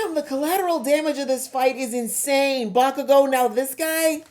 Damn, the collateral damage of this fight is insane. Bakugo, now this guy.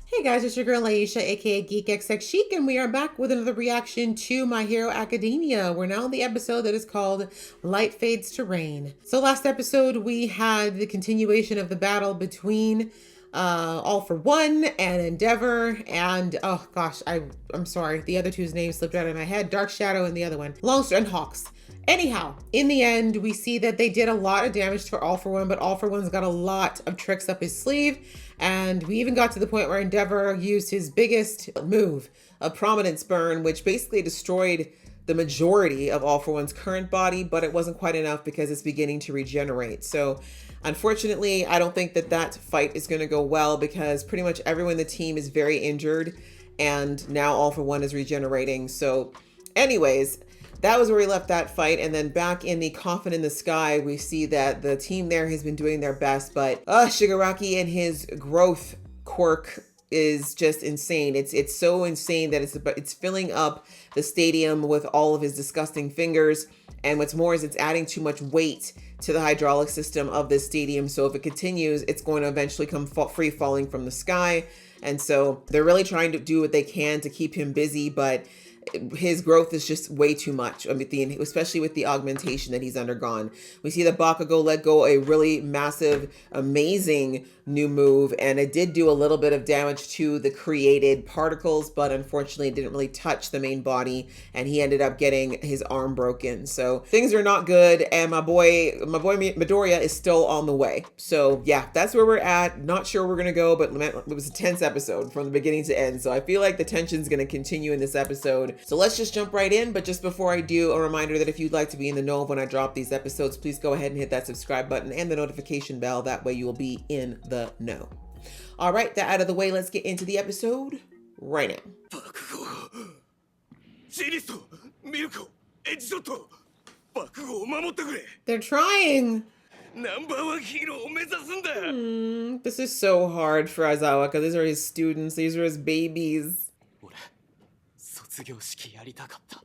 Hey guys, it's your girl Aisha, aka GeekXX Chic, and we are back with another reaction to My Hero Academia. We're now on the episode that is called Light Fades to Rain. So last episode we had the continuation of the battle between All for One and Endeavor, and oh gosh, I'm sorry, the other two's names slipped out of my head. Dark Shadow and the other one, Longster and Hawks. Anyhow, in the end, we see that they did a lot of damage for All for One, but All for One's got a lot of tricks up his sleeve. And we even got to the point where Endeavor used his biggest move, a Prominence Burn, which basically destroyed the majority of All for One's current body, but it wasn't quite enough because it's beginning to regenerate. So unfortunately, I don't think that that fight is going to go well because pretty much everyone in the team is very injured, and now All for One is regenerating. So anyways, that was where we left that fight. And then back in the Coffin in the Sky, we see that the team there has been doing their best, but Shigaraki and his growth quirk is just insane. It's so insane that it's filling up the stadium with all of his disgusting fingers. And what's more is it's adding too much weight to the hydraulic system of this stadium. So if it continues, it's going to eventually come free falling from the sky. And so they're really trying to do what they can to keep him busy, but his growth is just way too much, especially with the augmentation that he's undergone. We see that Bakugo let go a really massive, amazing new move, and it did do a little bit of damage to the created particles, but unfortunately it didn't really touch the main body, and he ended up getting his arm broken. So things are not good, and my boy Midoriya is still on the way. So yeah, that's where we're at. Not sure where we're gonna go, but it was a tense episode from the beginning to end. So I feel like the tension's gonna continue in this episode. So let's just jump right in. But just before I do, a reminder that if you'd like to be in the know of when I drop these episodes, please go ahead and hit that subscribe button and the notification bell. That way you will be in the know. All right, that out of the way, let's get into the episode right now. They're trying. This is so hard for Aizawa because these are his students. These are his babies.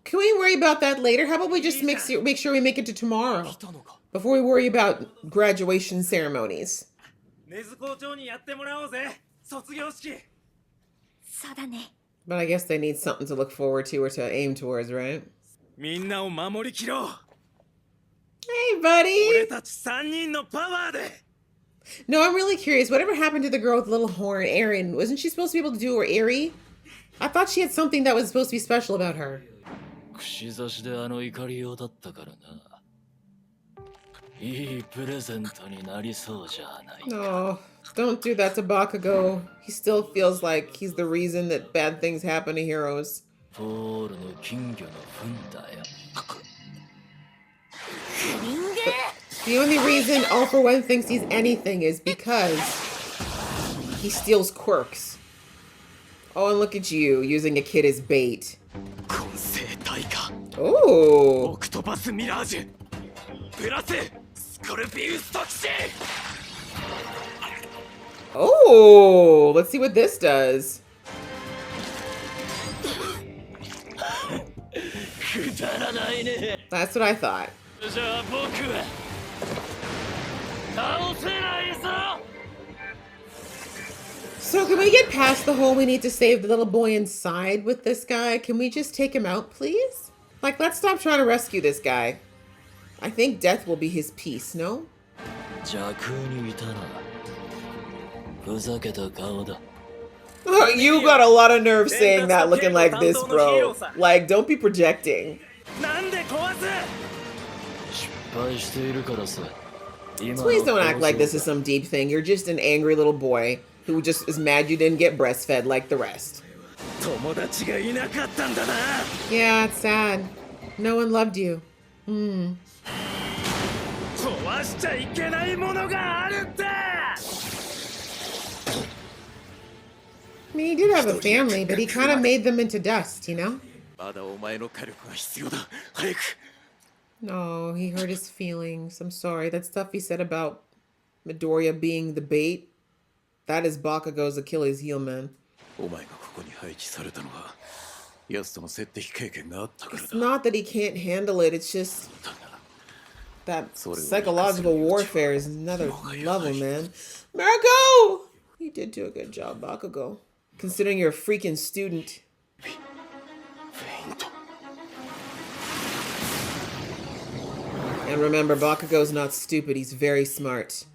Can we worry about that later? How about we just make sure we make it to tomorrow before we worry about graduation ceremonies? But I guess they need something to look forward to or to aim towards, right? Hey, buddy! No, I'm really curious. Whatever happened to the girl with the little horn, Erin? Wasn't she supposed to be able to do her Eri? I thought she had something that was supposed to be special about her. No, don't do that to Bakugo. He still feels like he's the reason that bad things happen to heroes. The only reason All for One thinks he's anything is because he steals quirks. Oh, and look at you, using a kid as bait. Oh. Oh, let's see what this does. That's what I thought. So can we get past the whole we need to save the little boy inside with this guy? Can we just take him out, please? Like, let's stop trying to rescue this guy. I think death will be his peace, no? Oh, you got a lot of nerve saying that looking like this, bro. Like, don't be projecting. Please don't act like this is some deep thing. You're just an angry little boy who just is mad you didn't get breastfed like the rest. Yeah, it's sad. No one loved you. I mean, he did have a family, but he kind of made them into dust, you know? No, he hurt his feelings. I'm sorry. That stuff he said about Midoriya being the bait, that is Bakugo's Achilles heel, man. It's not that he can't handle it, it's just that psychological warfare is another level, man. Mariko! You did do a good job, Bakugo. Considering you're a freaking student. And remember, Bakugo's not stupid, he's very smart.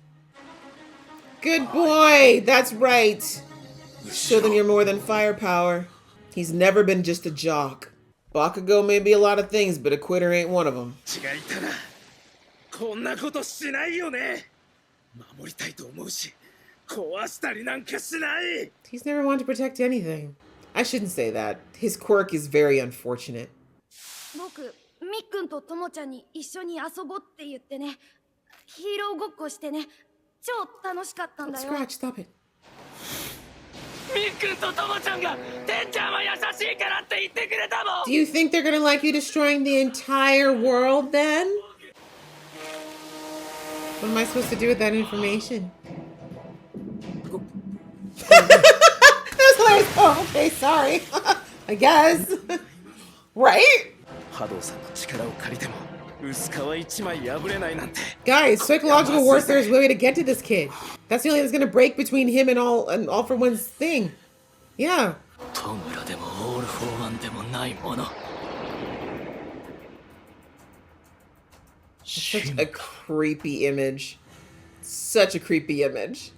Good boy! That's right! Show them you're more than firepower. He's never been just a jock. Bakugo may be a lot of things, but a quitter ain't one of them. He's never wanted to protect anything. I shouldn't say that. His quirk is very unfortunate. Scratch, stop it. Do you think they're gonna like you destroying the entire world then? What am I supposed to do with that information? That's hilarious. Oh, okay, sorry. I guess. Right? Guys, psychological warfare is the way to get to this kid. That's the only thing that's gonna break between him and all for one's thing. Yeah. Such a creepy image. Such a creepy image.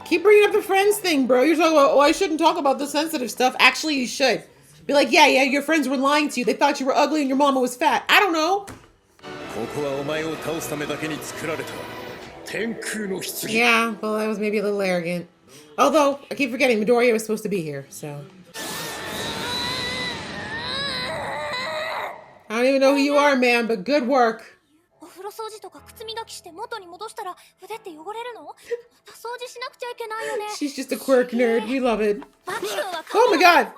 Keep bringing up the friends thing, bro. You're talking about, oh, I shouldn't talk about the sensitive stuff. Actually, you should. Be like, yeah, your friends were lying to you. They thought you were ugly and your mama was fat. I don't know. Yeah, well, that was maybe a little arrogant. Although, I keep forgetting, Midoriya was supposed to be here, so. I don't even know who you are, man, but good work. She's just a quirk nerd. We love it. Oh my god!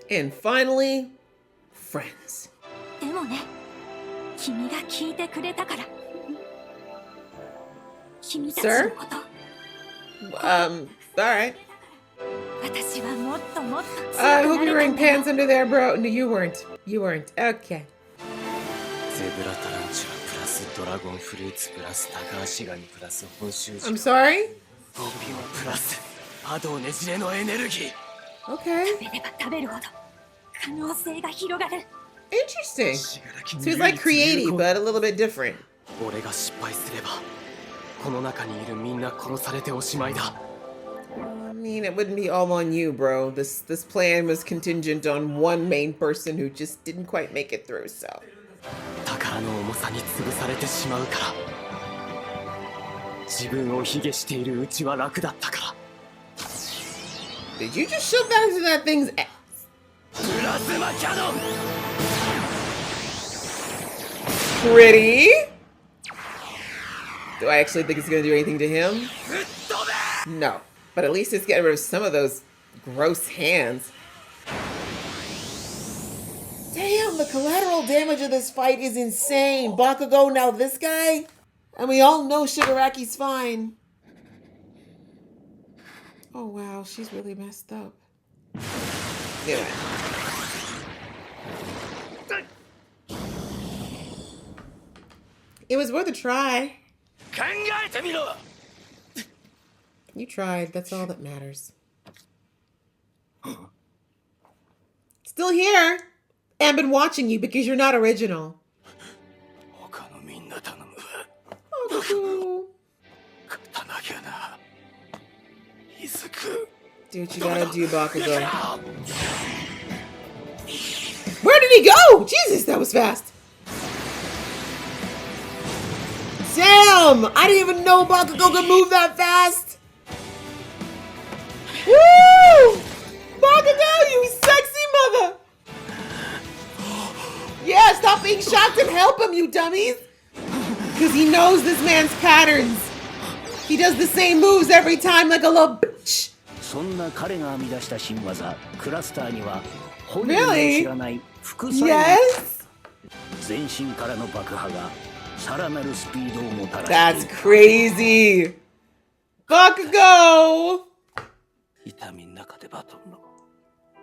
And finally, friends. Sir? Alright. I hope you're wearing pants under there, bro. No, you weren't. You weren't. Okay. I'm sorry? Okay. Interesting. So he's like creative, but a little bit different. I mean, it wouldn't be all on you, bro. This plan was contingent on one main person who just didn't quite make it through, so. Did you just shove that into that thing's ass? Pretty. Do I actually think it's gonna do anything to him? No. But at least it's getting rid of some of those gross hands. Damn, the collateral damage of this fight is insane. Bakugo, now this guy? And we all know Shigaraki's fine. Oh wow, she's really messed up. Yeah. It was worth a try. You tried, that's all that matters. Still here, and been watching you because you're not original. Oh, do what you gotta do, Bakugo. Where did he go? Jesus, that was fast. Damn! I didn't even know Bakugo could move that fast! Woo! Bakugo, you sexy mother! Yeah, stop being shocked and help him, you dummies! Because he knows this man's patterns. He does the same moves every time like a little bitch. Really? Yes? That's crazy. Bakugo!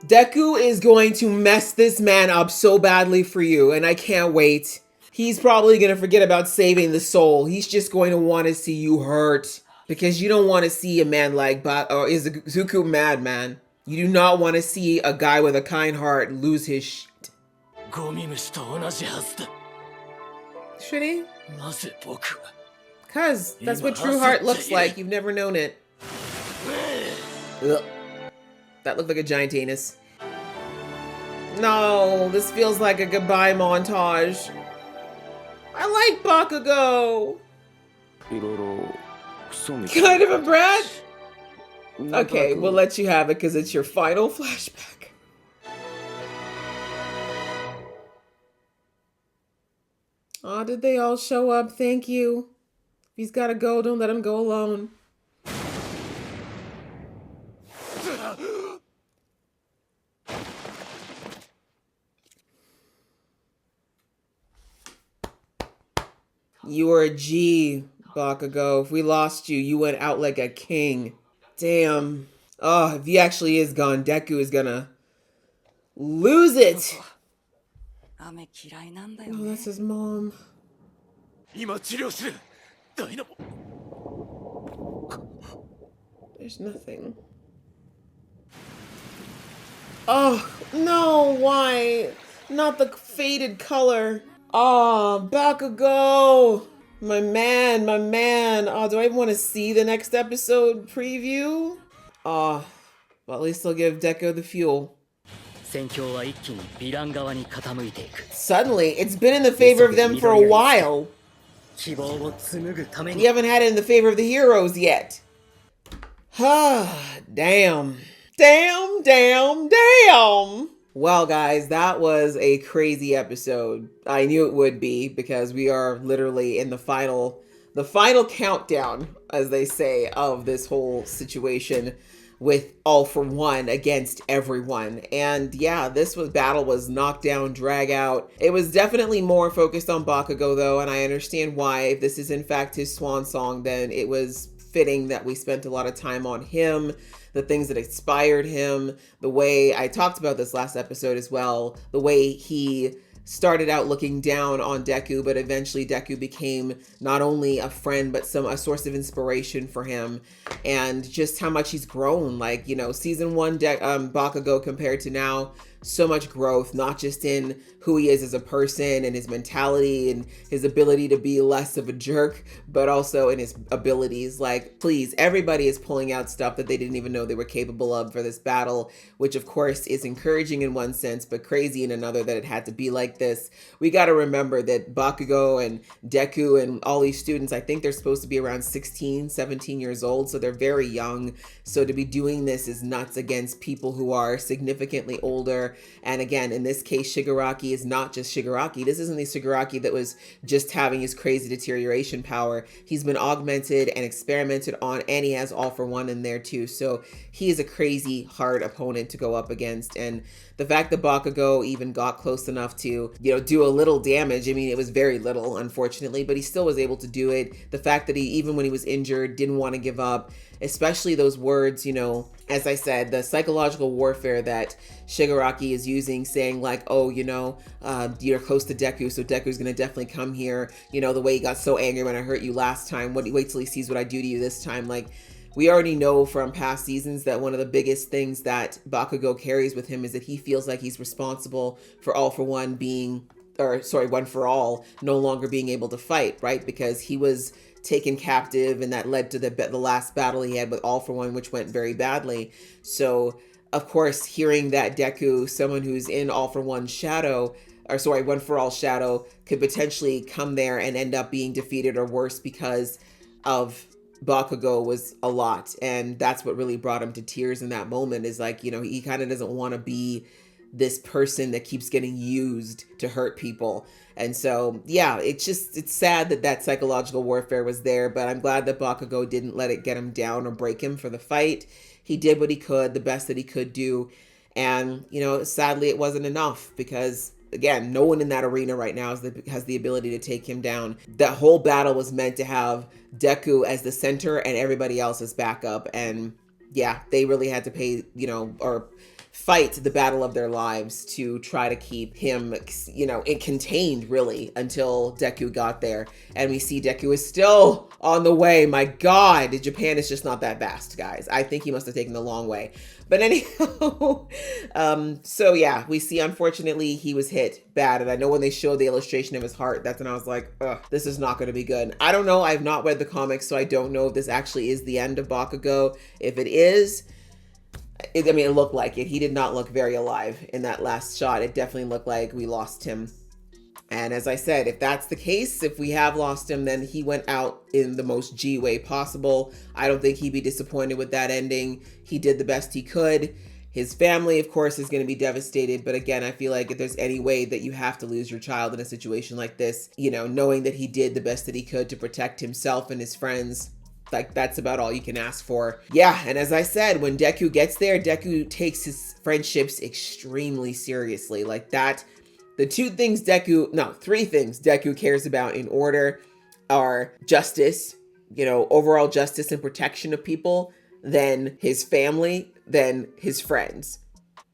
Deku is going to mess this man up so badly for you, and I can't wait. He's probably going to forget about saving the soul. He's just going to want to see you hurt. Because you don't want to see a man like Izuku mad, man. You do not want to see a guy with a kind heart lose his shit. Should he? Cause that's what true heart looks like. You've never known it. Ugh. That looked like a giant anus. No, this feels like a goodbye montage. I like Bakugo. Kind of a brat? Okay, we'll let you have it because it's your final flashback. Aw, did they all show up? Thank you. If he's gotta go, don't let him go alone. You were a G, Bakugo. If we lost you, you went out like a king. Damn. Oh, if he actually is gone, Deku is gonna lose it. Oh, that's his mom. There's nothing. Oh, no, why? Not the faded color. Oh, Bakugo. My man, my man. Oh, do I even want to see the next episode preview? Oh, well, at least they'll give Deku the fuel. Suddenly, it's been in the favor of them for a while. We haven't had it in the favor of the heroes yet. Damn. Damn, damn, damn. Well, guys, that was a crazy episode. I knew it would be because we are literally in the final countdown, as they say, of this whole situation with All for One against everyone. And yeah, battle was knockdown, drag out. It was definitely more focused on Bakugo though, and I understand why. If this is in fact his swan song, then it was fitting that we spent a lot of time on him, the things that inspired him, the way I talked about this last episode as well, the way he started out looking down on Deku, but eventually Deku became not only a friend, but a source of inspiration for him, and just how much he's grown. Like, you know, season one Bakugo compared to now, so much growth, not just in who he is as a person and his mentality and his ability to be less of a jerk, but also in his abilities. Like, please, everybody is pulling out stuff that they didn't even know they were capable of for this battle, which of course is encouraging in one sense, but crazy in another that it had to be like this. We got to remember that Bakugo and Deku and all these students, I think they're supposed to be around 16, 17 years old, so they're very young. So to be doing this is nuts against people who are significantly older. And again, in this case, Shigaraki is not just Shigaraki. This isn't the Shigaraki that was just having his crazy deterioration power. He's been augmented and experimented on, and he has All for One in there too. So he is a crazy hard opponent to go up against. And the fact that Bakugo even got close enough to, you know, do a little damage. I mean, it was very little, unfortunately, but he still was able to do it. The fact that he, even when he was injured, didn't want to give up, especially those words, you know, as I said, the psychological warfare that Shigaraki is using, saying like, oh, you know, you're close to Deku, so Deku's going to definitely come here. You know, the way he got so angry when I hurt you last time. Wait till he sees what I do to you this time. Like, we already know from past seasons that one of the biggest things that Bakugo carries with him is that he feels like he's responsible for All for One being, or sorry, One for All no longer being able to fight, right? Because he was taken captive, and that led to the last battle he had with All for One, which went very badly. So, of course, hearing that Deku, someone who's in All for One's shadow, or sorry, One for All shadow, could potentially come there and end up being defeated or worse because of Bakugo was a lot. And that's what really brought him to tears in that moment, is like, you know, he kind of doesn't want to be this person that keeps getting used to hurt people. And so, yeah, it's sad that that psychological warfare was there, but I'm glad that Bakugo didn't let it get him down or break him for the fight. He did what he could, the best that he could do. And, sadly, it wasn't enough because, again, no one in that arena right now has the ability to take him down. That whole battle was meant to have Deku as the center and everybody else as backup. And yeah, they really had to pay, or fight the battle of their lives to try to keep him, contained really until Deku got there. And we see Deku is still on the way. My God, Japan is just not that vast, guys. I think he must have taken the long way. But anyhow, so yeah, we see, unfortunately, he was hit bad. And I know when they showed the illustration of his heart, that's when I was like, ugh, this is not going to be good. I don't know. I've not read the comics, so I don't know if this actually is the end of Bakugo. If it is, it looked like it. He did not look very alive in that last shot. It definitely looked like we lost him. And as I said, if that's the case, if we have lost him, then he went out in the most G way possible. I don't think he'd be disappointed with that ending. He did the best he could. His family, of course, is going to be devastated. But again, I feel like if there's any way that you have to lose your child in a situation like this, knowing that he did the best that he could to protect himself and his friends, like, that's about all you can ask for. Yeah, and as I said, when Deku gets there, Deku takes his friendships extremely seriously. Like that, three things Deku cares about in order are justice, overall justice and protection of people, then his family, then his friends.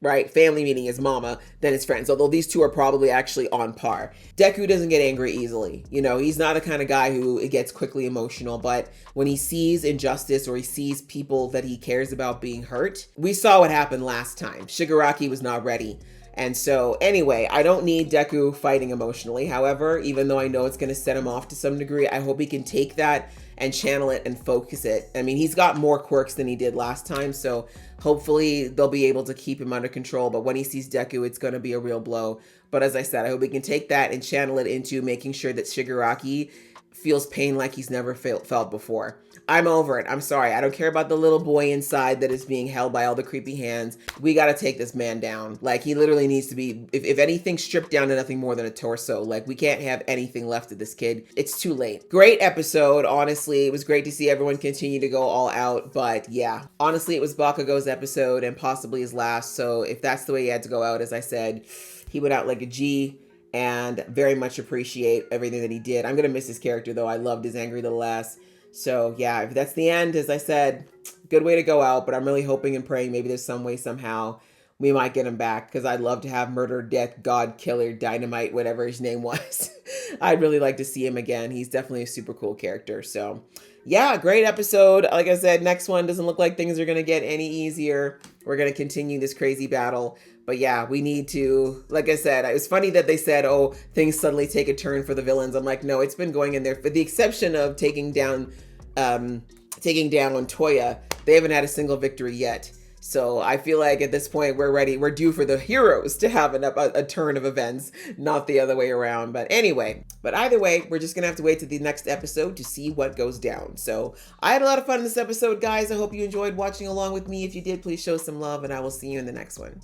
Right? Family meaning his mama, then his friends. Although these two are probably actually on par. Deku doesn't get angry easily. He's not a kind of guy who gets quickly emotional, but when he sees injustice or he sees people that he cares about being hurt, we saw what happened last time. Shigaraki was not ready. And so anyway, I don't need Deku fighting emotionally. However, even though I know it's going to set him off to some degree, I hope he can take that and channel it and focus it. I mean, he's got more quirks than he did last time, so hopefully they'll be able to keep him under control. But when he sees Deku, it's going to be a real blow. But as I said, I hope he can take that and channel it into making sure that Shigaraki feels pain like he's never felt before. I'm over it. I'm sorry. I don't care about the little boy inside that is being held by all the creepy hands. We got to take this man down. Like, he literally needs to be, if anything, stripped down to nothing more than a torso. Like, we can't have anything left of this kid. It's too late. Great episode. Honestly, it was great to see everyone continue to go all out. But yeah, honestly, it was Bakugo's episode and possibly his last. So if that's the way he had to go out, as I said, he went out like a G. And very much appreciate everything that he did. I'm going to miss his character, though. I loved his angry little ass. So yeah, if that's the end, as I said, good way to go out. But I'm really hoping and praying maybe there's some way, somehow, we might get him back. Because I'd love to have Murder, Death, God, Killer, Dynamite, whatever his name was. I'd really like to see him again. He's definitely a super cool character. So yeah, great episode. Like I said, next one doesn't look like things are going to get any easier. We're going to continue this crazy battle. But yeah, we need to, like I said, it was funny that they said, oh, things suddenly take a turn for the villains. I'm like, no, it's been going in there. For the exception of taking down Toya, they haven't had a single victory yet. So I feel like at this point, we're ready. We're due for the heroes to have a turn of events, not the other way around. But anyway, either way, we're just going to have to wait to the next episode to see what goes down. So I had a lot of fun in this episode, guys. I hope you enjoyed watching along with me. If you did, please show some love, and I will see you in the next one.